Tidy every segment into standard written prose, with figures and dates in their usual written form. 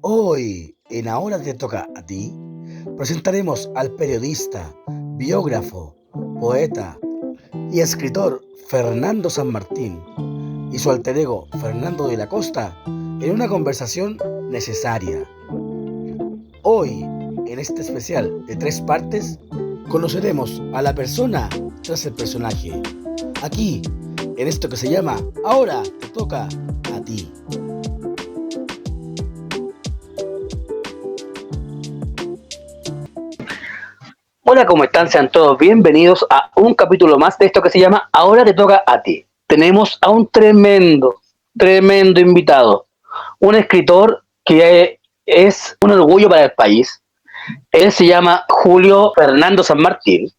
Hoy, en Ahora te toca a ti, presentaremos al periodista, biógrafo, poeta y escritor Fernando San Martín y su alter ego Fernando de la Costa en una conversación necesaria. Hoy, en este especial de 3 partes, conoceremos a la persona tras el personaje. Aquí, en esto que se llama Ahora te toca a ti. Hola, ¿cómo están? Sean todos bienvenidos a un capítulo más de esto que se llama Ahora te toca a ti. Tenemos a un tremendo invitado, un escritor que es un orgullo para el país. Él se llama Julio Fernando San Martín.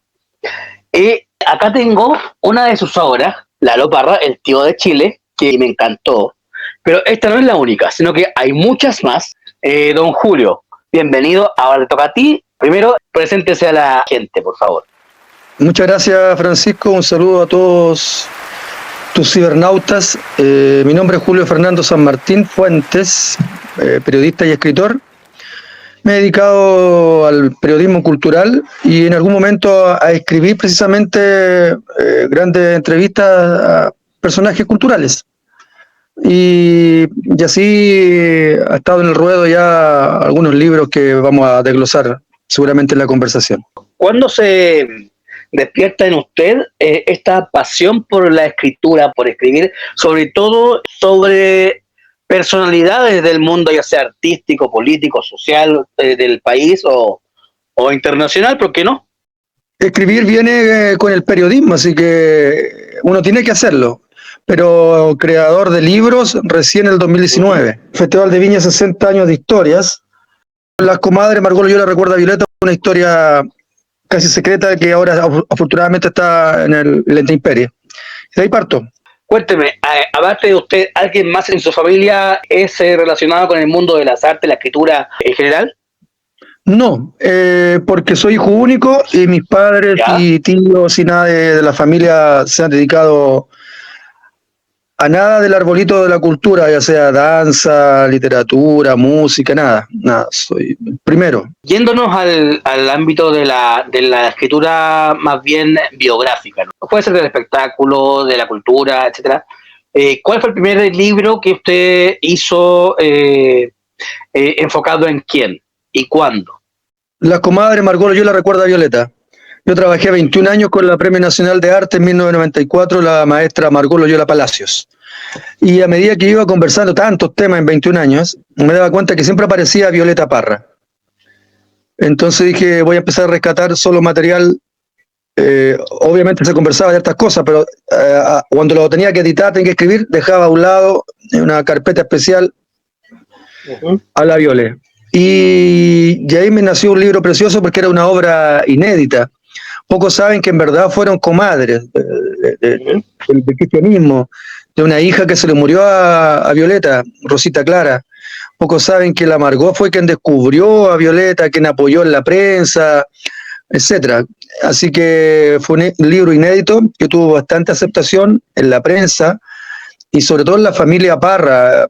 Y acá tengo una de sus obras, Lalo Parra, El tío de Chile, que me encantó. Pero esta no es la única, sino que hay muchas más. Don Julio, bienvenido, Ahora te toca a ti. Primero, preséntese a la gente, por favor. Muchas gracias, Francisco. Un saludo a todos tus cibernautas. Mi nombre es Julio Fernando San Martín Fuentes, periodista y escritor. Me he dedicado al periodismo cultural y en algún momento a escribir precisamente grandes entrevistas a personajes culturales. Y así ha estado en el ruedo ya algunos libros que vamos a desglosar seguramente en la conversación. ¿Cuándo se despierta en usted esta pasión por la escritura, por escribir, sobre todo sobre personalidades del mundo, ya sea artístico, político, social, del país o internacional? ¿Por qué no? Escribir viene con el periodismo, así que uno tiene que hacerlo. Pero creador de libros recién en el 2019. Festival de Viña, 60 años de historias. Las comadres, Margot Loyola recuerda a Violeta, una historia casi secreta que ahora afortunadamente está en el Lente Imperio. De ahí parto. Cuénteme, aparte de usted, ¿alguien más en su familia es relacionado con el mundo de las artes, la escritura en general? No, porque soy hijo único y mis padres y tíos y nada de la familia se han dedicado a nada del arbolito de la cultura, ya sea danza, literatura, música, nada, soy el primero. Yéndonos al ámbito de la escritura más bien biográfica, ¿no? Puede ser del espectáculo, de la cultura, etcétera. ¿Cuál fue el primer libro que usted hizo enfocado en quién y cuándo? Las comadres, Margot Loyola recuerda a Violeta. Yo trabajé 21 años con la Premio Nacional de Arte en 1994, la maestra Margot Loyola Palacios. Y a medida que iba conversando tantos temas en 21 años, me daba cuenta que siempre aparecía Violeta Parra. Entonces dije, voy a empezar a rescatar solo material. Obviamente se conversaba de estas cosas, pero cuando lo tenía que editar, tenía que escribir, dejaba a un lado en una carpeta especial a la Viole. Y ahí me nació un libro precioso porque era una obra inédita. Pocos saben que en verdad fueron comadres del cristianismo, de una hija que se le murió a Violeta, Rosita Clara. Pocos saben que la Margot fue quien descubrió a Violeta, quien apoyó en la prensa, etcétera. Así que fue un libro inédito que tuvo bastante aceptación en la prensa y sobre todo en la familia Parra.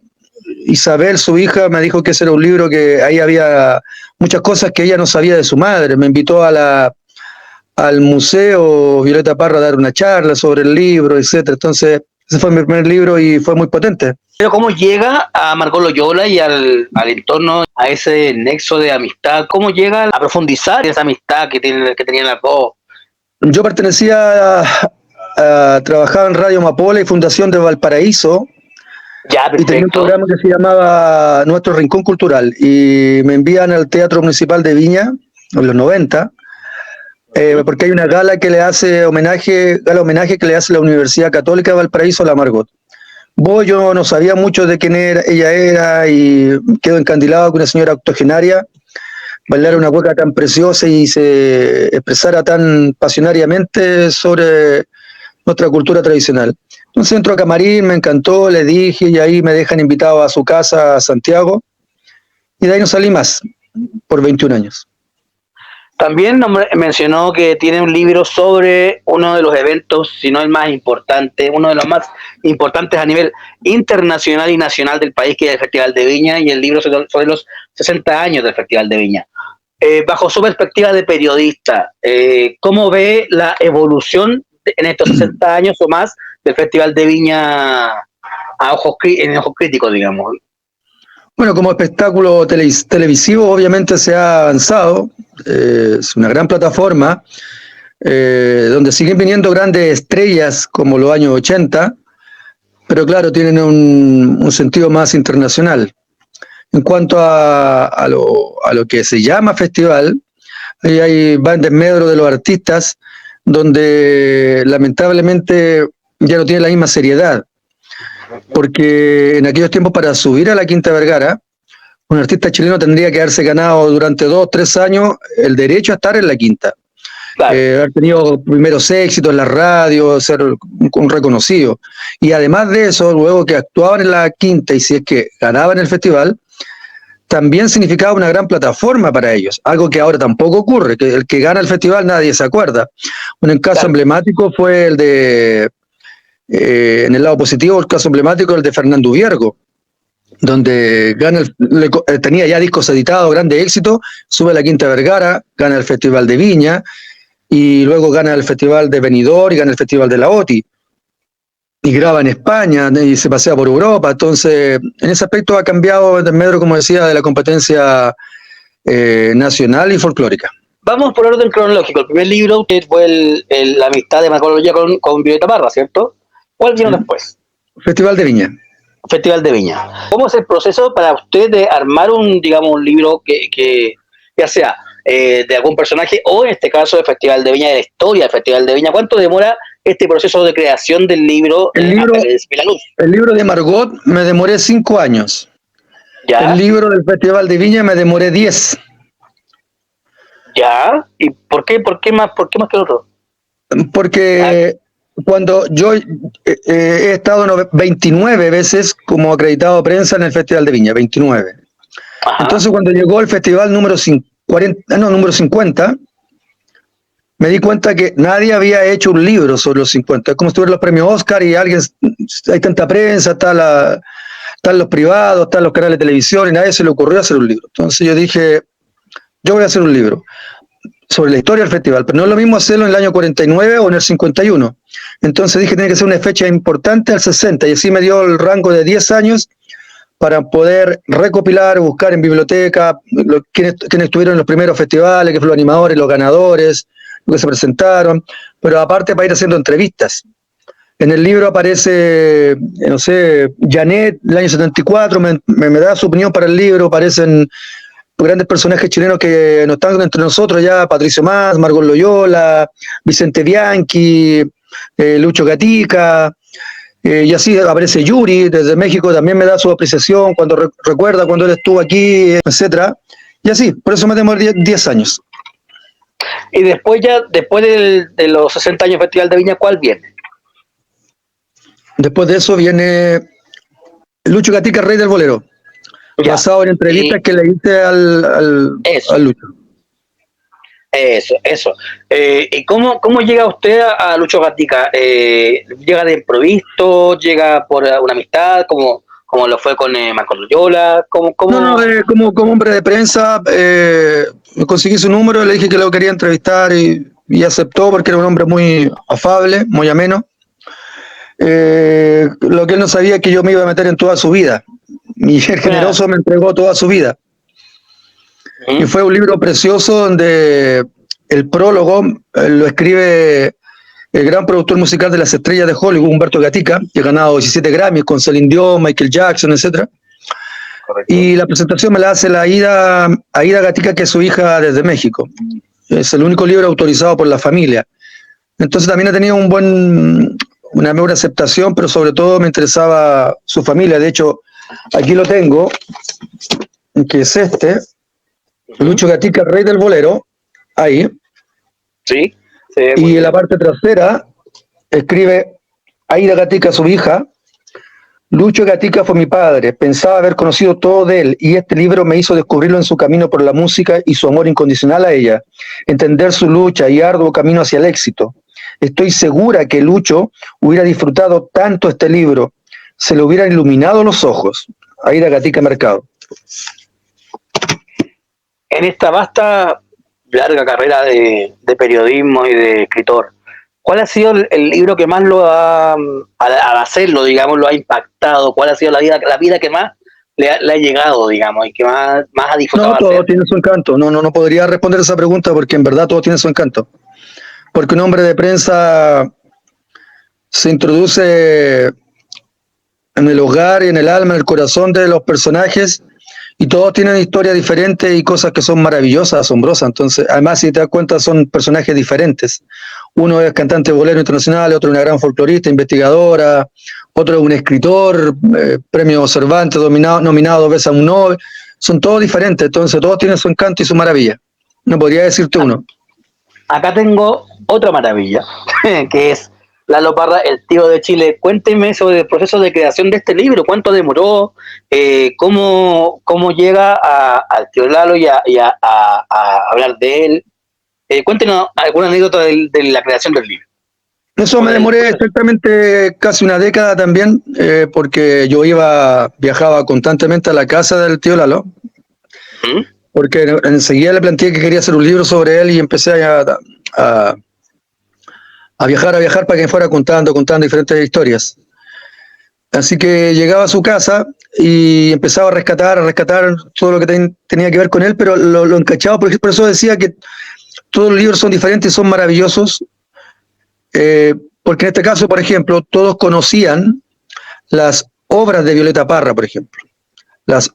Isabel, su hija, me dijo que ese era un libro que ahí había muchas cosas que ella no sabía de su madre. Me invitó al museo Violeta Parra a dar una charla sobre el libro, etcétera. Entonces, ese fue mi primer libro y fue muy potente. Pero ¿cómo llega a Margot Loyola y al entorno, a ese nexo de amistad? ¿Cómo llega a profundizar esa amistad que tenían las dos? Yo trabajaba en Radio Amapola y Fundación de Valparaíso. Ya, perfecto. Y tenía un programa que se llamaba Nuestro Rincón Cultural y me envían al Teatro Municipal de Viña en los 90 porque hay una gala que le hace homenaje que le hace la Universidad Católica de Valparaíso a la Margot. Yo no sabía mucho de quién ella era y quedo encandilado con una señora octogenaria bailar una cueca tan preciosa y se expresara tan pasionariamente sobre nuestra cultura tradicional. Entonces entro a camarín, me encantó, le dije y ahí me dejan invitado a su casa a Santiago y de ahí no salí más por 21 años. También mencionó que tiene un libro sobre uno de los eventos, si no el más importante, uno de los más importantes a nivel internacional y nacional del país, que es el Festival de Viña, y el libro sobre los 60 años del Festival de Viña. Bajo su perspectiva de periodista, ¿cómo ve la evolución en estos 60 años o más del Festival de Viña en ojos críticos, digamos? Bueno, como espectáculo televisivo obviamente se ha avanzado, es una gran plataforma donde siguen viniendo grandes estrellas como los años 80, pero claro, tienen un sentido más internacional. En cuanto a lo que se llama festival, ahí va en desmedro de los artistas, donde lamentablemente ya no tiene la misma seriedad. Porque en aquellos tiempos, para subir a la Quinta Vergara, un artista chileno tendría que haberse ganado durante 2 o 3 años el derecho a estar en la Quinta. Claro. Haber tenido primeros éxitos en la radio, ser un reconocido. Y además de eso, luego que actuaban en la Quinta y si es que ganaban el festival, también significaba una gran plataforma para ellos, algo que ahora tampoco ocurre, que el que gana el festival nadie se acuerda. Un caso emblemático fue el de... en el lado positivo, el caso emblemático es el de Fernando Viergo, donde tenía ya discos editados, grande éxito, sube a la Quinta Vergara, gana el Festival de Viña, y luego gana el Festival de Benidorm y gana el Festival de la OTI, y graba en España, y se pasea por Europa. Entonces, en ese aspecto ha cambiado el metro, como decía, de la competencia nacional y folclórica. Vamos por orden cronológico. El primer libro fue la amistad de Marco Loyola con Violeta Parra, ¿cierto? ¿Cuál vino después? Festival de Viña. Festival de Viña. ¿Cómo es el proceso para usted de armar un libro que ya sea de algún personaje o en este caso del Festival de Viña, de la historia del Festival de Viña? ¿Cuánto demora este proceso de creación del libro? El libro de Margot me demoré 5 años. ¿Ya? El libro del Festival de Viña me demoré 10. ¿Ya? ¿Y por qué más que el otro? Porque cuando yo he estado 29 veces como acreditado de prensa en el Festival de Viña, 29. Ajá. Entonces cuando llegó el festival número 50, me di cuenta que nadie había hecho un libro sobre los 50. Es como si tuvieran los premios Oscar y hay tanta prensa, están los privados, están los canales de televisión y nadie se le ocurrió hacer un libro. Entonces yo dije, yo voy a hacer un libro sobre la historia del festival, pero no es lo mismo hacerlo en el año 49 o en el 51. Entonces dije, tiene que ser una fecha importante al 60, y así me dio el rango de 10 años para poder recopilar, buscar en biblioteca quienes estuvieron en los primeros festivales, que fueron los animadores, los ganadores, los que se presentaron, pero aparte para ir haciendo entrevistas. En el libro aparece, no sé, Janet, el año 74, me da su opinión para el libro, aparecen grandes personajes chilenos que no están entre nosotros ya, Patricio Mas, Margot Loyola, Vicente Bianchi, Lucho Gatica, y así aparece Yuri desde México, también me da su apreciación cuando recuerda cuando él estuvo aquí, etcétera, y así, por eso me demoré 10 años. Y después de los 60 años del Festival de Viña, ¿cuál viene? Después de eso viene Lucho Gatica, Rey del Bolero. Ya. Basado en entrevistas que le hice al Lucho. Eso. ¿Y cómo llega usted a Lucho Gatica? ¿Llega de improviso? ¿Llega por una amistad? ¿Como lo fue con Marco Loyola? No, como hombre de prensa, conseguí su número, le dije que lo quería entrevistar y aceptó porque era un hombre muy afable, muy ameno. Lo que él no sabía es que yo me iba a meter en toda su vida. Y el generoso me entregó toda su vida. Y fue un libro precioso donde el prólogo lo escribe el gran productor musical de las estrellas de Hollywood, Humberto Gatica, que ha ganado 17 Grammys con Celine Dion, Michael Jackson, etc. Correcto. Y la presentación me la hace Aida Gatica, que es su hija desde México. Es el único libro autorizado por la familia. Entonces también ha tenido una mejor aceptación, pero sobre todo me interesaba su familia. De hecho, aquí lo tengo, que es Lucho Gatica, Rey del Bolero, ahí. Sí. Y en la parte trasera escribe Aida Gatica, su hija, Lucho Gatica fue mi padre, pensaba haber conocido todo de él y este libro me hizo descubrirlo en su camino por la música y su amor incondicional a ella, entender su lucha y arduo camino hacia el éxito. Estoy segura que Lucho hubiera disfrutado tanto este libro, se le hubieran iluminado los ojos. Aida Gatica Mercado. En esta vasta, larga carrera de periodismo y de escritor, ¿cuál ha sido el libro que más al hacerlo, digamos, lo ha impactado? ¿Cuál ha sido la vida que más le ha llegado, digamos, y que más ha disfrutado? No, todo tiene su encanto. No podría responder esa pregunta porque en verdad todo tiene su encanto. Porque un hombre de prensa se introduce en el hogar y en el alma, en el corazón de los personajes y todos tienen historias diferentes y cosas que son maravillosas, asombrosas. Entonces, además, si te das cuenta, son personajes diferentes. Uno es cantante bolero internacional, otro una gran folclorista, investigadora, otro es un escritor, premio Cervantes, nominado 2 veces a un Nobel. Son todos diferentes, entonces todos tienen su encanto y su maravilla. No podría decirte uno. Acá tengo otra maravilla, que es Lalo Parra, el tío de Chile. Cuénteme sobre el proceso de creación de este libro, cuánto demoró, cómo llega al tío Lalo y a hablar de él. Cuéntenos alguna anécdota de la creación del libro. Eso me demoré exactamente casi una década también, porque yo viajaba constantemente a la casa del tío Lalo, porque enseguida le planteé que quería hacer un libro sobre él y empecé a viajar para que me fuera contando diferentes historias. Así que llegaba a su casa y empezaba a rescatar todo lo que tenía que ver con él, pero lo encachaba, por eso decía que todos los libros son diferentes y son maravillosos, porque en este caso, por ejemplo, todos conocían las obras de Violeta Parra, por ejemplo. Las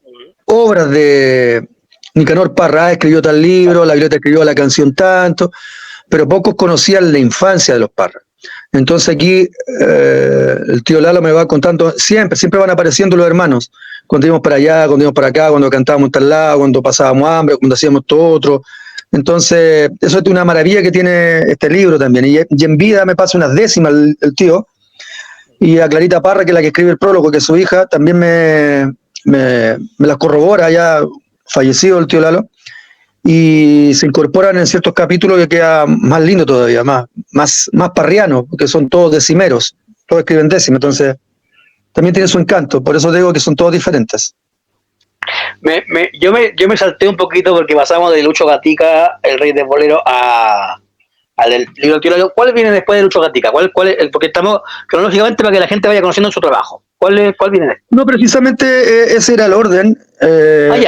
obras de Nicanor Parra, escribió tal libro, la Violeta escribió la canción tanto, pero pocos conocían la infancia de los Parra. Entonces aquí el tío Lalo me va contando, siempre van apareciendo los hermanos, cuando íbamos para allá, cuando íbamos para acá, cuando cantábamos en tal lado, cuando pasábamos hambre, cuando hacíamos todo otro. Entonces, eso es una maravilla que tiene este libro también. Y en vida me pasa unas décimas el tío, y a Clarita Parra, que es la que escribe el prólogo, que es su hija, también me las corrobora, ya fallecido el tío Lalo, y se incorporan en ciertos capítulos que queda más lindo todavía, más parriano, porque son todos decimeros, todos escriben décimas, entonces también tiene su encanto, por eso digo que son todos diferentes. Yo me salté un poquito porque pasamos de Lucho Gatica, el rey del bolero, al del libro del tío Lalo. ¿Cuál viene después de Lucho Gatica? ¿Cuál es porque estamos cronológicamente para que la gente vaya conociendo su trabajo? ¿Cuál viene después? No, precisamente ese era el orden.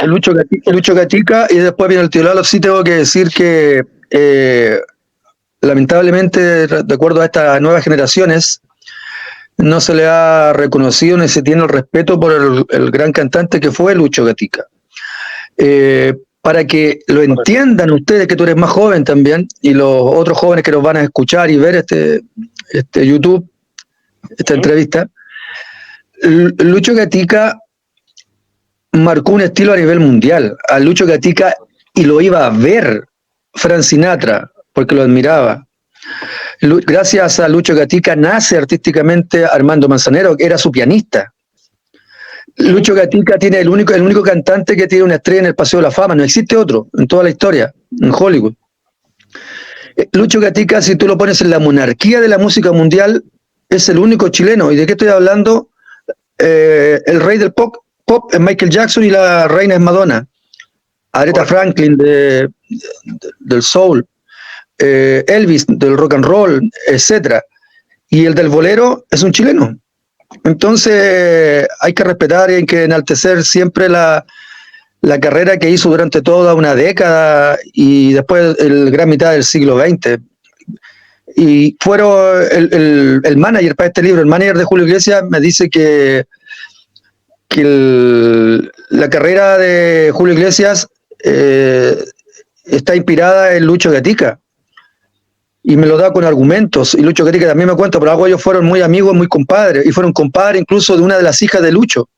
Lucho Gatica y después viene el tío Lalo. Sí tengo que decir que lamentablemente, de acuerdo a estas nuevas generaciones, no se le ha reconocido ni se tiene el respeto por el gran cantante que fue Lucho Gatica. Para que lo entiendan ustedes, que tú eres más joven también, y los otros jóvenes que nos van a escuchar y ver este YouTube, esta entrevista, Lucho Gatica marcó un estilo a nivel mundial. A Lucho Gatica, y lo iba a ver Frank Sinatra, porque lo admiraba. Gracias a Lucho Gatica nace artísticamente Armando Manzanero, que era su pianista. Lucho Gatica tiene el único cantante que tiene una estrella en el Paseo de la Fama, no existe otro en toda la historia, en Hollywood. Lucho Gatica, si tú lo pones en la monarquía de la música mundial, es el único chileno. ¿Y de qué estoy hablando? El rey del pop es Michael Jackson y la reina es Madonna. Aretha Franklin del soul, Elvis del rock and roll, etcétera. Y el del bolero es un chileno. Entonces hay que respetar y hay que enaltecer siempre la carrera que hizo durante toda una década y después el gran mitad del siglo XX. Y fueron el manager para este libro, el manager de Julio Iglesias, me dice que la carrera de Julio Iglesias está inspirada en Lucho Gatica. Y me lo da con argumentos. Y Lucho Gatica también me cuenta, pero ellos fueron muy amigos, muy compadres. Y fueron compadres incluso de una de las hijas de Lucho.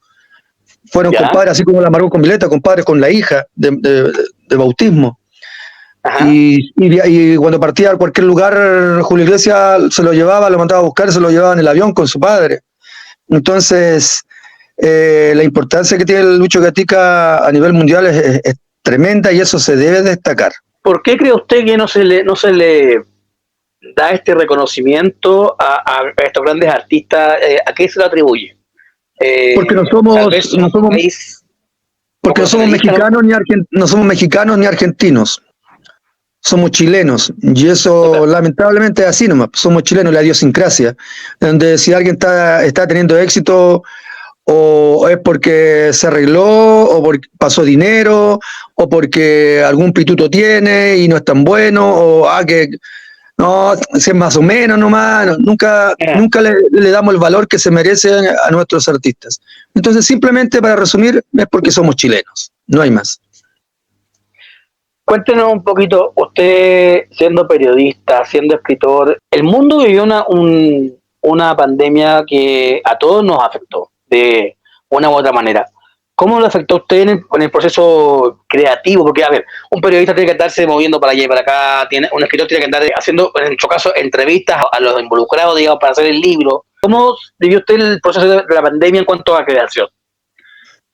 Fueron compadres, así como la amargó con Violeta, compadres con la hija de bautismo. Y cuando partía a cualquier lugar, Julio Iglesias se lo llevaba, lo mandaba a buscar, se lo llevaba en el avión con su padre. Entonces, la importancia que tiene el Lucho Gatica a nivel mundial es tremenda y eso se debe destacar. ¿Por qué cree usted que no se le da este reconocimiento a estos grandes artistas? ¿A qué se lo atribuye? Porque no somos mexicanos no somos mexicanos ni argentinos. Somos chilenos, y eso lamentablemente es así nomás, somos chilenos, la idiosincrasia, donde si alguien está teniendo éxito, o es porque se arregló, o porque pasó dinero, o porque algún pituto tiene y no es tan bueno, o que no, si es más o menos nomás, nunca le damos el valor que se merecen a nuestros artistas. Entonces, simplemente para resumir, es porque somos chilenos, no hay más. Cuéntenos un poquito, usted siendo periodista, siendo escritor, el mundo vivió una pandemia que a todos nos afectó de una u otra manera. ¿Cómo lo afectó a usted en el proceso creativo? Porque, a ver, un periodista tiene que andarse moviendo para allá y para acá, un escritor tiene que andar haciendo, en su caso, entrevistas a los involucrados, digamos, para hacer el libro. ¿Cómo vivió usted el proceso de la pandemia en cuanto a creación?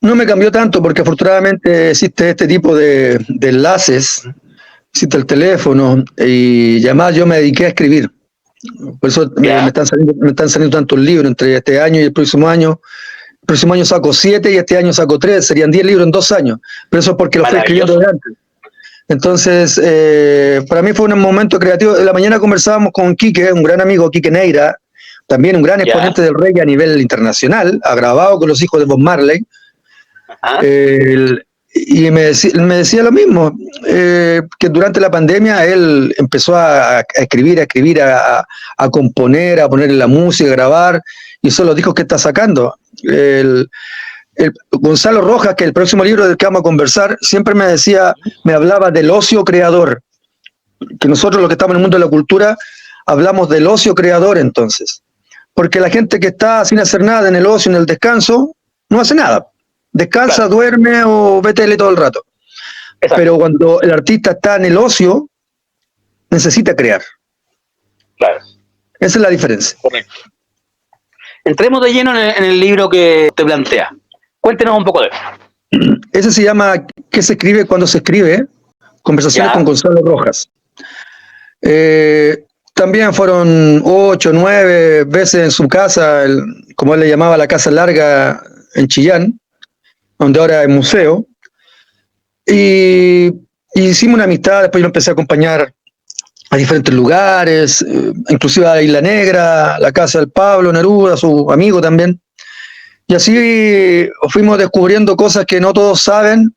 No me cambió tanto porque afortunadamente existe este tipo de enlaces, existe el teléfono y además yo me dediqué a escribir. Por eso me están saliendo tantos libros entre este año y el próximo año. El próximo año saco 7 y este año saco 3, serían 10 libros en 2 años. Pero eso es porque lo fui escribiendo de antes. Entonces, para mí fue un momento creativo. En la mañana conversábamos con Quique, un gran amigo, Quique Neira, también un gran exponente del reggae a nivel internacional, ha grabado con los hijos de Bob Marley. Y me decía lo mismo, que durante la pandemia él empezó a escribir, a componer, a poner la música, a grabar, y son los discos que está sacando. Gonzalo Rojas, que el próximo libro del que vamos a conversar, siempre me hablaba del ocio creador, que nosotros los que estamos en el mundo de la cultura hablamos del ocio creador entonces, porque la gente que está sin hacer nada en el ocio, en el descanso, no hace nada. Descansa, duerme o ve tele todo el rato. Exacto. Pero cuando el artista está en el ocio, necesita crear. Claro. Esa es la diferencia. Correcto. Entremos de lleno en el libro que te plantea. Cuéntenos un poco de eso. Ese se llama ¿Qué se escribe cuando se escribe? Conversaciones con Gonzalo Rojas. También fueron 8, 9 veces en su casa, como él le llamaba, la Casa Larga en Chillán, donde ahora es museo, y hicimos una amistad. Después yo empecé a acompañar a diferentes lugares, inclusive a Isla Negra, la casa del Pablo Neruda, su amigo también, y así fuimos descubriendo cosas que no todos saben,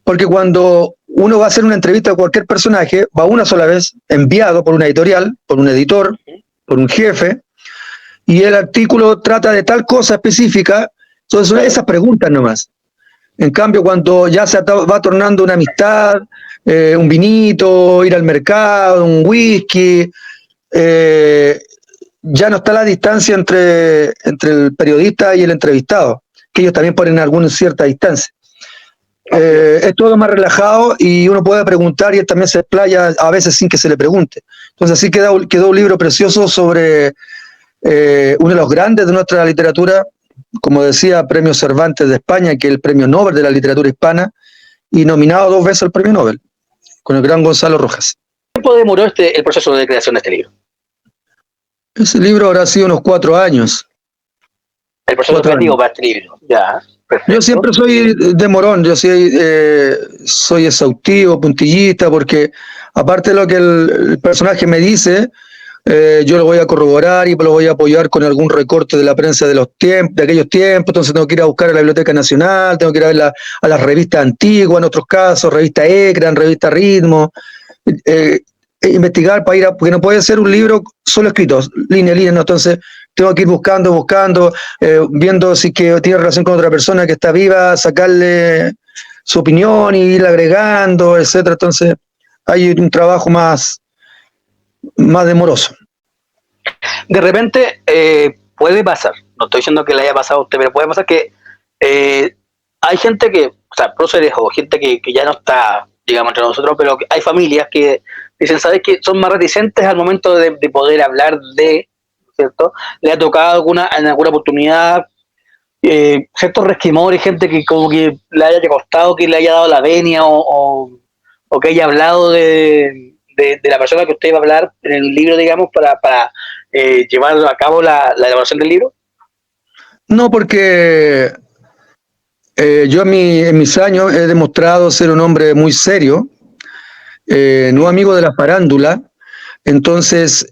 porque cuando uno va a hacer una entrevista a cualquier personaje, va una sola vez, enviado por una editorial, por un editor, por un jefe, y el artículo trata de tal cosa específica. Entonces son esas preguntas nomás. En cambio, cuando ya se va tornando una amistad, un vinito, ir al mercado, un whisky, ya no está la distancia entre el periodista y el entrevistado, que ellos también ponen alguna cierta distancia. Es todo más relajado y uno puede preguntar y él también se explaya a veces sin que se le pregunte. Entonces así quedó un libro precioso sobre uno de los grandes de nuestra literatura, como decía, Premio Cervantes de España, que es el premio Nobel de la literatura hispana, y nominado 2 veces al premio Nobel, con el gran Gonzalo Rojas. ¿Qué tiempo demoró el proceso de creación de este libro? Ese libro habrá sido unos 4 años. El proceso creativo para este libro, ya. Perfecto. Yo siempre soy demorón, yo soy exhaustivo, puntillista, porque aparte de lo que el personaje me dice, yo lo voy a corroborar y lo voy a apoyar con algún recorte de la prensa de aquellos tiempos. Entonces tengo que ir a buscar a la Biblioteca Nacional, tengo que ir a ver a las revistas antiguas, en otros casos, revista Ecran, revista Ritmo, investigar porque no puede ser un libro solo escrito, línea a línea, ¿no? Entonces tengo que ir buscando, viendo si que tiene relación con otra persona que está viva, sacarle su opinión y ir agregando, etcétera. Entonces hay un trabajo más demoroso. De repente puede pasar, no estoy diciendo que le haya pasado a usted, pero puede pasar que hay gente que, o sea, próceres o gente que ya no está, digamos, entre nosotros, pero hay familias que dicen, ¿sabes qué? Son más reticentes al momento de poder hablar de, ¿cierto? Le ha tocado en alguna oportunidad ciertos resquemores, gente que como que le haya costado, que le haya dado la venia o que haya hablado de la persona que usted va a hablar en el libro, digamos, para llevar a cabo la elaboración del libro? No, porque yo en mis años he demostrado ser un hombre muy serio, no amigo de la farándula. Entonces,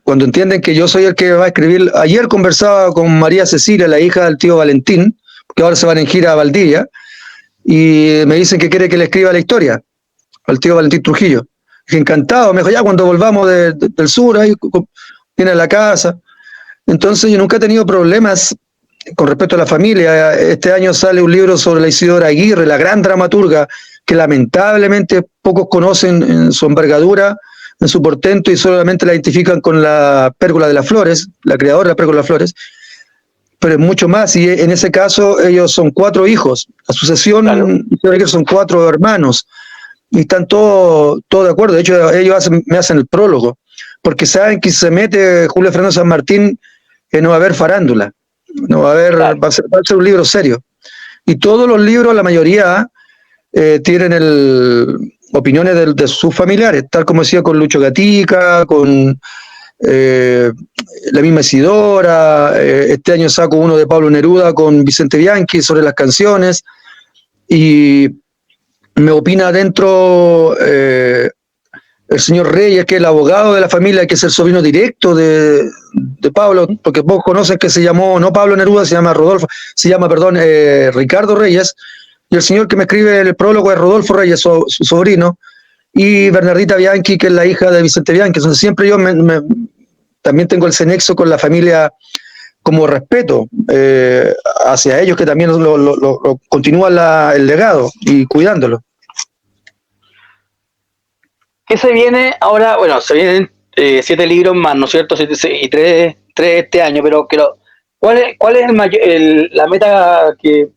cuando entienden que yo soy el que va a escribir, ayer conversaba con María Cecilia, la hija del tío Valentín, que ahora se van en gira a Valdivia, y me dicen que quiere que le escriba la historia al tío Valentín Trujillo. Dije, encantado, me dijo, ya cuando volvamos del sur, ahí viene a la casa. Entonces yo nunca he tenido problemas con respecto a la familia. Este año sale un libro sobre la Isidora Aguirre, la gran dramaturga, que lamentablemente pocos conocen en su envergadura, en su portento, y solamente la identifican con la Pérgola de las Flores, la creadora de la Pérgola de las Flores, pero es mucho más, y en ese caso ellos son 4 hijos, la sucesión claro. Son 4 hermanos, y están todos de acuerdo. De hecho ellos me hacen el prólogo, porque saben que si se mete Julio Fernando San Martín, no va a haber farándula, no va a haber, claro. va a ser un libro serio, y todos los libros, la mayoría, tienen opiniones de sus familiares, tal como decía con Lucho Gatica, con la misma Isidora. Este año saco uno de Pablo Neruda con Vicente Bianchi sobre las canciones, y me opina adentro el señor Reyes, que es el abogado de la familia, que es el sobrino directo de Pablo, porque vos conocen que se llamó, no Pablo Neruda, se llama Ricardo Reyes, y el señor que me escribe el prólogo es Rodolfo Reyes, su sobrino, y Bernardita Bianchi, que es la hija de Vicente Bianchi. Entonces siempre yo también tengo ese nexo con la familia, como respeto hacia ellos, que también lo continúan el legado y cuidándolo. ¿Qué se viene ahora? Bueno, se vienen 7 libros más, ¿no es cierto? 7, y 3 este año, pero ¿cuál es la meta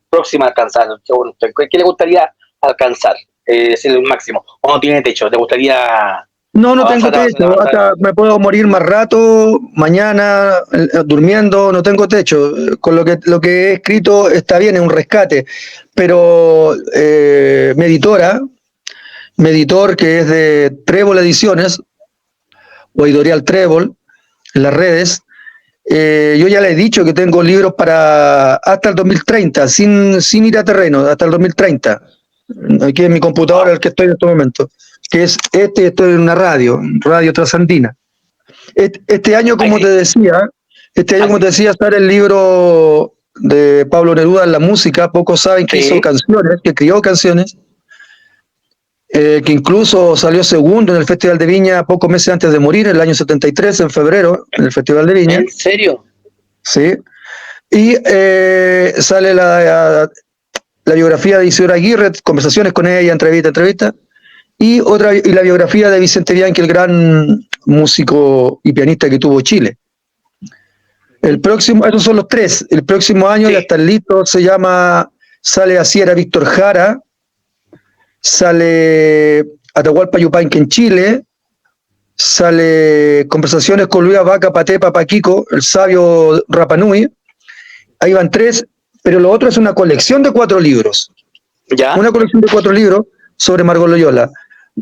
próxima a alcanzar? ¿Qué le gustaría alcanzar? Es el máximo. ¿O no tiene techo? ¿Te gustaría...? No tengo techo. Hasta me puedo morir más rato, mañana, durmiendo, no tengo techo. Con lo que he escrito está bien, es un rescate. Pero mi editor, que es de Trébol Ediciones, o Editorial Trébol, en las redes, yo ya le he dicho que tengo libros hasta el 2030, sin ir a terreno, hasta el 2030. Aquí en mi computadora, el que estoy en este momento, que es estoy en una radio trasandina. Este año, como te decía, sale el libro de Pablo Neruda en la música. Pocos saben que hizo canciones, que crió canciones, que incluso salió segundo en el Festival de Viña pocos meses antes de morir, en el año 73, en febrero, en el Festival de Viña. ¿En serio? Sí. Y sale la biografía de Isidora Aguirre, conversaciones con ella, entrevista, y la biografía de Vicente Bianchi, el gran músico y pianista que tuvo Chile. Esos son los 3. El próximo año ya están listos, sale Así era Víctor Jara, sale Atahualpa Yupanqui en Chile, sale Conversaciones con Luis Vaca, Patepa, Paquico, el sabio Rapanui. Ahí van 3, pero lo otro es una colección de 4 libros. ¿Ya? Una colección de 4 libros sobre Margot Loyola.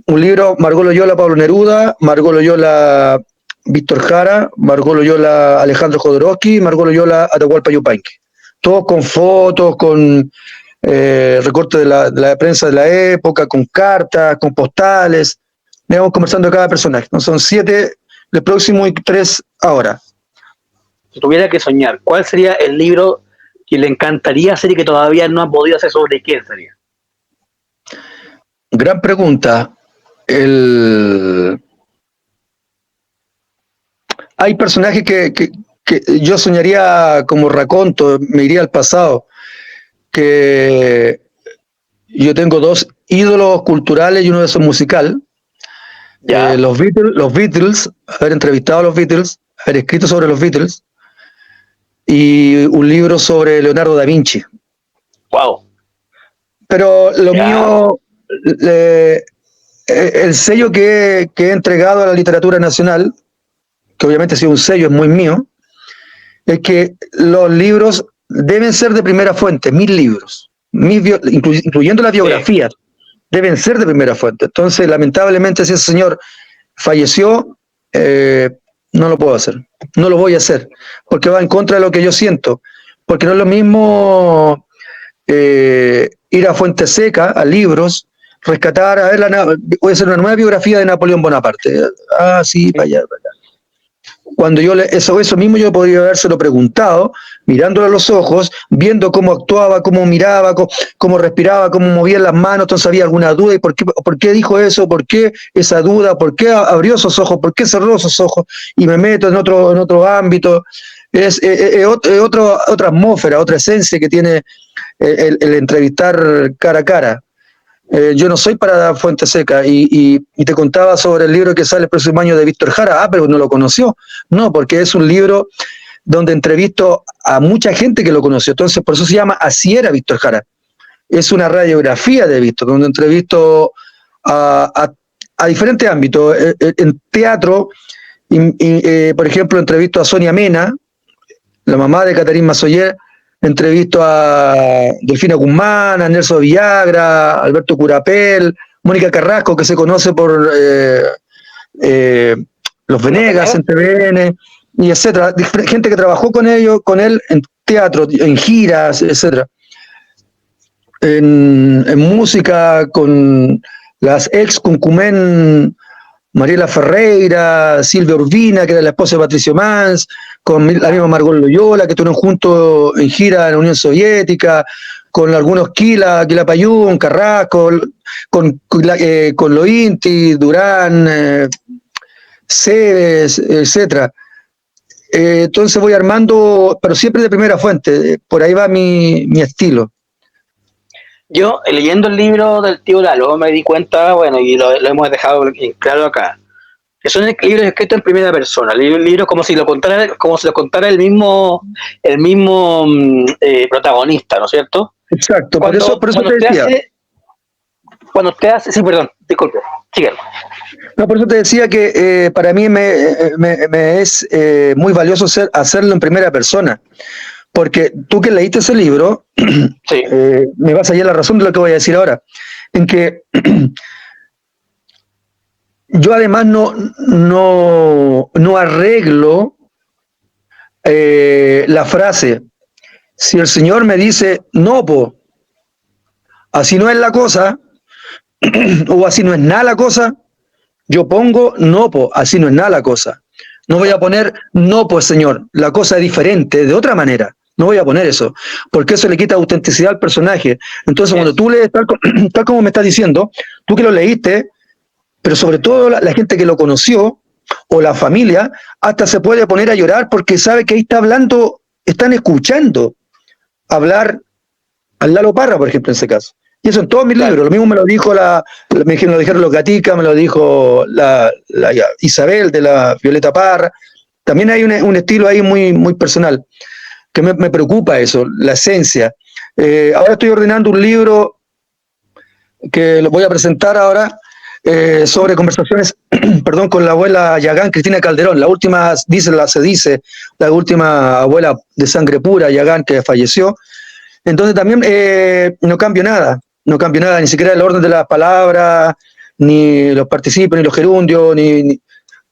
Un libro, Margot Loyola, Pablo Neruda, Margot Loyola, Víctor Jara, Margot Loyola, Alejandro Jodorowsky, Margot Loyola, Atahualpa Yupanqui. Todos con fotos, con recortes de la prensa de la época, con cartas, con postales. Vamos conversando de cada personaje. ¿No? Son 7 el próximo y 3 ahora. Si tuviera que soñar, ¿cuál sería el libro que le encantaría hacer y que todavía no ha podido hacer? ¿Sobre quién sería? Gran pregunta. Hay personajes que yo soñaría como raconto, me iría al pasado, que yo tengo 2 ídolos culturales y uno de esos musical. Los Beatles, haber entrevistado a los Beatles, haber escrito sobre los Beatles, y un libro sobre Leonardo da Vinci. Wow. Pero lo mío, el sello que he entregado a la literatura nacional, que obviamente ha sido un sello, es muy mío, es que los libros deben ser de primera fuente, mis libros, incluyendo las biografías, deben ser de primera fuente. Entonces, lamentablemente, si ese señor falleció, no lo puedo hacer, no lo voy a hacer, porque va en contra de lo que yo siento, porque no es lo mismo ir a Fuente Seca, a libros, rescatar, a ver, voy a hacer una nueva biografía de Napoleón Bonaparte. Ah, sí, para allá, para allá. Cuando eso mismo yo podría habérselo preguntado, mirándolo a los ojos, viendo cómo actuaba, cómo miraba, cómo respiraba, cómo movía las manos, entonces había alguna duda, y por qué dijo eso, por qué esa duda, por qué abrió esos ojos, por qué cerró esos ojos, y me meto en otro ámbito. Es otra atmósfera, otra esencia que tiene el entrevistar cara a cara. Yo no soy para Fuente Seca y te contaba sobre el libro que sale el próximo año de Víctor Jara. Ah, pero no lo conoció. No, porque es un libro donde entrevisto a mucha gente que lo conoció. Entonces, por eso se llama Así era Víctor Jara. Es una radiografía de Víctor, donde entrevisto a diferentes ámbitos. En teatro, por ejemplo, entrevisto a Sonia Mena, la mamá de Catherine Massoyer. Entrevisto a Delfina Guzmán, a Nelson Villagra, a Alberto Curapel, Mónica Carrasco, que se conoce por Los Venegas en TVN, y etcétera. Gente que trabajó con él en teatro, en giras, etcétera. En música, con las ex Cuncumén, Mariela Ferreira, Silvia Urbina, que era la esposa de Patricio Mans, con la misma Margot Loyola, que estuvieron juntos en gira en la Unión Soviética, con algunos Quila Payún, Carrasco, con Lointi, Durán, Cebes, etc. Entonces voy armando, pero siempre de primera fuente, por ahí va mi estilo. Yo, leyendo el libro del tío Lalo, me di cuenta, bueno, y lo hemos dejado claro acá, que son libros escritos en primera persona, libros como si lo contara el mismo protagonista, ¿no es cierto? Exacto, por eso te decía. Cuando usted hace, sí, perdón, disculpe, síguelo. No, por eso te decía que para mí me es muy valioso hacerlo en primera persona. Porque tú que leíste ese libro, sí. Me vas a hallar la razón de lo que voy a decir ahora, en que yo además no arreglo la frase. Si el Señor me dice, no, po, así no es la cosa, o así no es nada la cosa, yo pongo, no, po, así no es nada la cosa. No voy a poner, no, pues Señor, la cosa es diferente, de otra manera. No voy a poner eso, porque eso le quita autenticidad al personaje. Entonces, cuando tú lees tal como me estás diciendo, tú que lo leíste, pero sobre todo la gente que lo conoció, o la familia, hasta se puede poner a llorar porque sabe que ahí está hablando, están escuchando hablar al Lalo Parra, por ejemplo, en ese caso. Y eso en todos mis libros. Lo mismo me lo dijo me lo dijeron los Gatica, me lo dijo la Isabel de la Violeta Parra. También hay un estilo ahí muy, muy personal, que me preocupa eso, la esencia. Ahora estoy ordenando un libro que lo voy a presentar ahora, sobre conversaciones perdón, con la abuela Yagán, Cristina Calderón, la última, la última abuela de sangre pura, Yagán, que falleció. Entonces también no cambio nada, ni siquiera el orden de las palabras, ni los participos, ni los gerundios,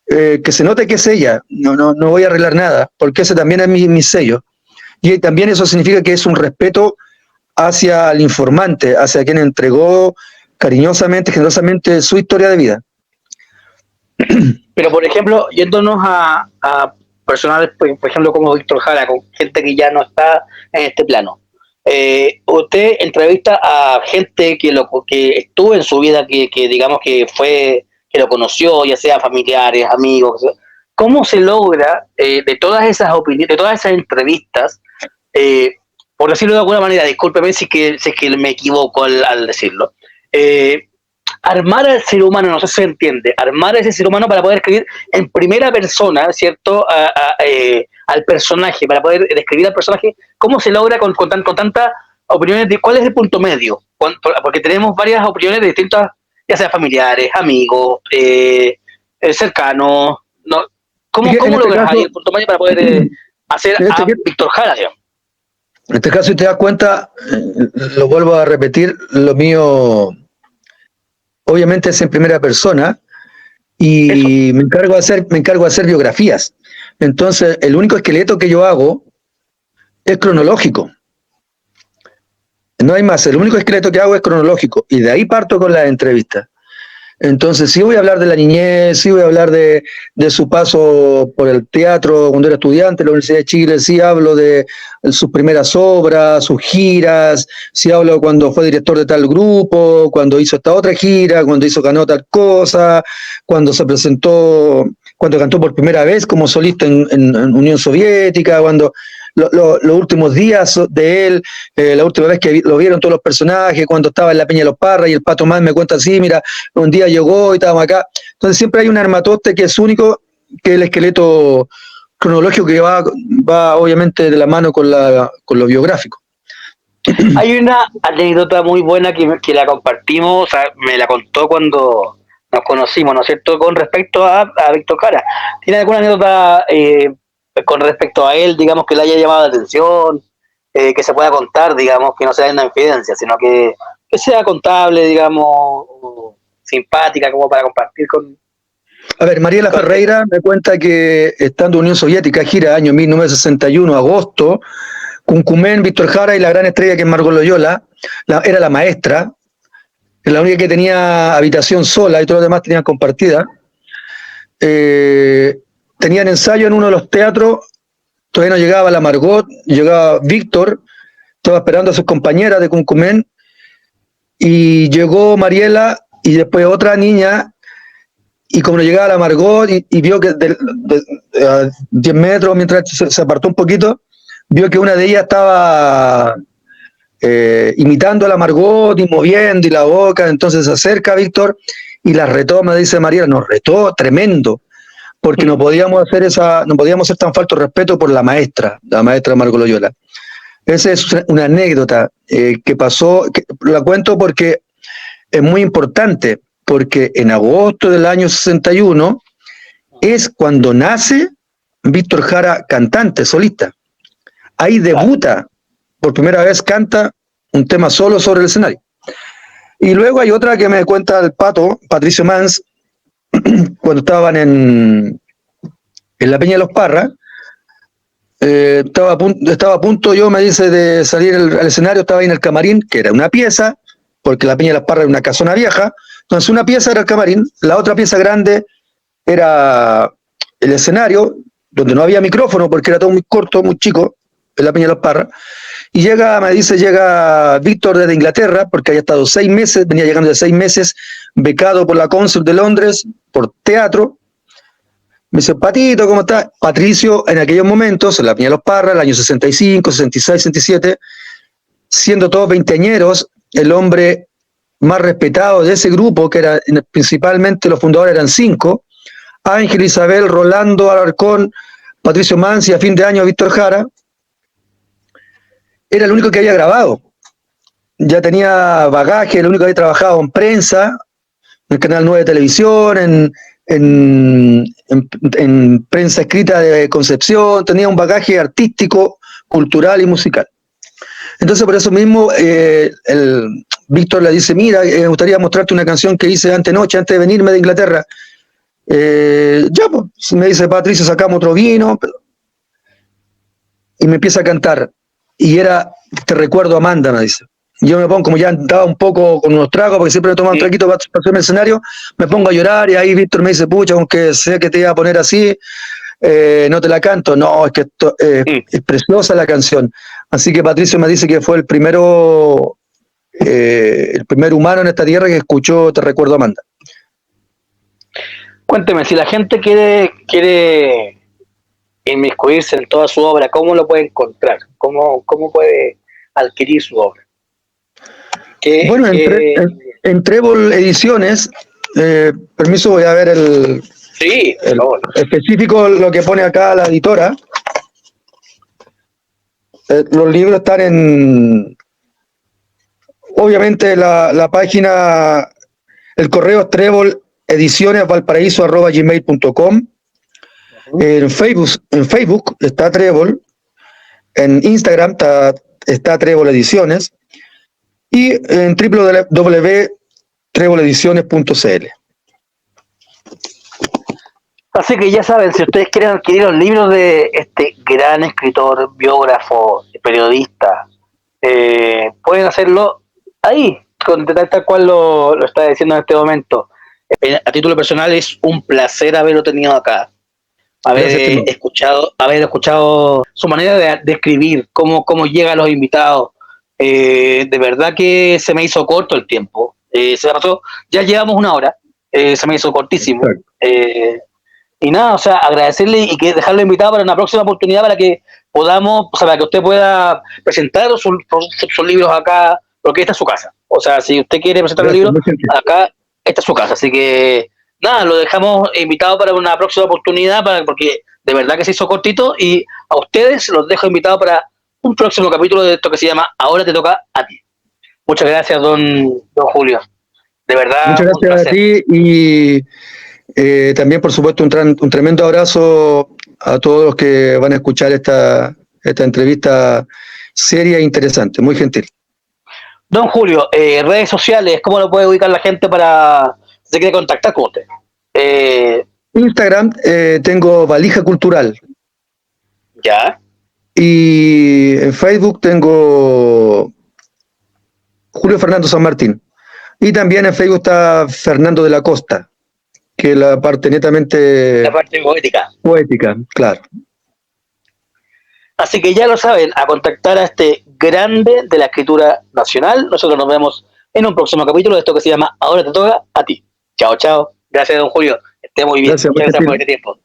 que se note que es ella. No voy a arreglar nada, porque ese también es mi sello. Y también eso significa que es un respeto hacia el informante, hacia quien entregó cariñosamente, generosamente su historia de vida. Pero, por ejemplo, yéndonos a personajes, por ejemplo, como Víctor Jara, con gente que ya no está en este plano, usted entrevista a gente que estuvo en su vida, que digamos que lo conoció, ya sea familiares, amigos. ¿Cómo se logra, de todas esas opiniones, de todas esas entrevistas, por decirlo de alguna manera, discúlpeme si es que me equivoco al decirlo, armar al ser humano, no sé si se entiende, armar a ese ser humano para poder escribir en primera persona, ¿cierto?, al personaje, para poder describir al personaje? ¿Cómo se logra con tantas opiniones? ¿Cuál es el punto medio? Porque tenemos varias opiniones de distintas, ya sea familiares, amigos, cercanos, ¿no? ¿Cómo logras ahí el punto medio para poder hacer a Víctor Jara, digamos? En este caso, si te das cuenta, lo vuelvo a repetir, lo mío obviamente es en primera persona y me encargo de hacer biografías. Entonces, el único esqueleto que yo hago es cronológico. No hay más, el único esqueleto que hago es cronológico y de ahí parto con las entrevistas. Entonces, sí voy a hablar de la niñez, sí voy a hablar de su paso por el teatro cuando era estudiante en la Universidad de Chile, sí hablo de sus primeras obras, sus giras, sí hablo cuando fue director de tal grupo, cuando hizo esta otra gira, cuando ganó tal cosa, cuando se presentó, cuando cantó por primera vez como solista en Unión Soviética, cuando los últimos días de él, la última vez que lo vieron todos los personajes, cuando estaba en la Peña de los Parras y el Pato Man me cuenta así, mira, un día llegó y estábamos acá. Entonces siempre hay un armatoste que es único, que es el esqueleto cronológico que va obviamente de la mano con lo biográfico. Hay una anécdota muy buena que la compartimos, o sea, me la contó cuando nos conocimos, ¿no es cierto?, con respecto a Víctor Jara. ¿Tiene alguna anécdota con respecto a él, digamos, que le haya llamado la atención, que se pueda contar, digamos, que no sea una infidencia, sino que sea contable, digamos, simpática, como para compartir con... A ver, Mariela Ferreira me cuenta que estando en Unión Soviética, gira año 1961, agosto, Cuncumen, Víctor Jara y la gran estrella que es Margot Loyola, era la maestra, la única que tenía habitación sola y todos los demás tenían compartida. Tenían ensayo en uno de los teatros, todavía no llegaba la Margot, llegaba Víctor, estaba esperando a sus compañeras de Cuncumen, y llegó Mariela y después otra niña, y como no llegaba la Margot y vio que a 10 metros, mientras se apartó un poquito, vio que una de ellas estaba imitando a la Margot y moviendo y la boca, entonces se acerca a Víctor y la retó, me dice Mariela, nos retó tremendo, porque no podíamos ser tan falto de respeto por la maestra Margot Loyola. Esa es una anécdota que pasó, que la cuento porque es muy importante, porque en agosto del año 61 es cuando nace Víctor Jara, cantante, solista. Ahí debuta, por primera vez canta un tema solo sobre el escenario. Y luego hay otra que me cuenta el Pato, Patricio Mans, cuando estaban en la Peña de los Parras, estaba a punto, yo me dice, de salir al escenario, estaba ahí en el camarín, que era una pieza, porque la Peña de las Parras era una casona vieja, entonces una pieza era el camarín, la otra pieza grande era el escenario, donde no había micrófono, porque era todo muy corto, muy chico, en la Peña de las Parras, y llega Víctor desde Inglaterra, porque había estado 6 meses, venía llegando de 6 meses, becado por la Cónsul de Londres, por teatro. Me dice, Patito, ¿cómo estás? Patricio, en aquellos momentos, en la Peña de los Parras, el año 65, 66, 67, siendo todos veinteañeros, el hombre más respetado de ese grupo, que era principalmente los fundadores eran 5, Ángel, Isabel, Rolando, Alarcón, Patricio Mans y a fin de año Víctor Jara, era el único que había grabado. Ya tenía bagaje, el único que había trabajado en prensa, en el Canal 9 de televisión, en prensa escrita de Concepción, tenía un bagaje artístico, cultural y musical. Entonces, por eso mismo, el Víctor le dice, mira, me gustaría mostrarte una canción que hice antenoche, antes de venirme de Inglaterra. Ya, pues, me dice, Patricio, sacamos otro vino, y me empieza a cantar. Y era, te recuerdo, Amanda, me dice. Yo me pongo, como ya andaba un poco con unos tragos, porque siempre me tomaba un traguito para hacerme el escenario, me pongo a llorar y ahí Víctor me dice, pucha, aunque sé que te iba a poner así, no te la canto. No, es que es preciosa la canción. Así que Patricio me dice que fue el primer humano en esta tierra que escuchó Te recuerdo, Amanda. Cuénteme, si la gente quiere inmiscuirse en toda su obra, ¿cómo lo puede encontrar? ¿Cómo puede adquirir su obra? Bueno, en Trébol Ediciones, permiso, voy a ver el específico, lo que pone acá la editora. Los libros están en, obviamente, la página, el correo es trebolediciones@valparaíso@gmail.com. En Facebook está Trébol, en Instagram está está Trébol Ediciones, y en www.trebolediciones.cl. Así que ya saben, si ustedes quieren adquirir los libros de este gran escritor, biógrafo, periodista, pueden hacerlo ahí, tal cual lo está diciendo en este momento. A título personal es un placer haberlo tenido acá, haber escuchado su manera de escribir, cómo llega a los invitados. De verdad que se me hizo corto el tiempo. Se pasó, ya llevamos 1 hora, se me hizo cortísimo. Y nada, o sea, agradecerle y que dejarlo invitado para una próxima oportunidad para que podamos, o sea, para que usted pueda presentar sus libros acá, porque esta es su casa. O sea, si usted quiere presentar el libro, acá esta es su casa. Así que nada, lo dejamos invitado para una próxima oportunidad, porque de verdad que se hizo cortito, y a ustedes los dejo invitados para un próximo capítulo de esto que se llama Ahora te toca a ti. Muchas gracias, don Julio. De verdad. Muchas gracias a ti y también, por supuesto, un tremendo abrazo a todos los que van a escuchar esta entrevista seria e interesante, muy gentil. Don Julio, redes sociales, ¿cómo lo puede ubicar la gente para si se quiere contactar con usted? Instagram, tengo Valija Cultural. Ya. Y en Facebook tengo Julio Fernando San Martín. Y también en Facebook está Fernando de la Costa, que es la parte netamente... La parte poética. Poética, claro. Así que ya lo saben, a contactar a este grande de la escritura nacional. Nosotros nos vemos en un próximo capítulo de esto que se llama Ahora te toca a ti. Chao, chao. Gracias, don Julio. Esté muy bien. Gracias, Muchas gracias por este tiempo.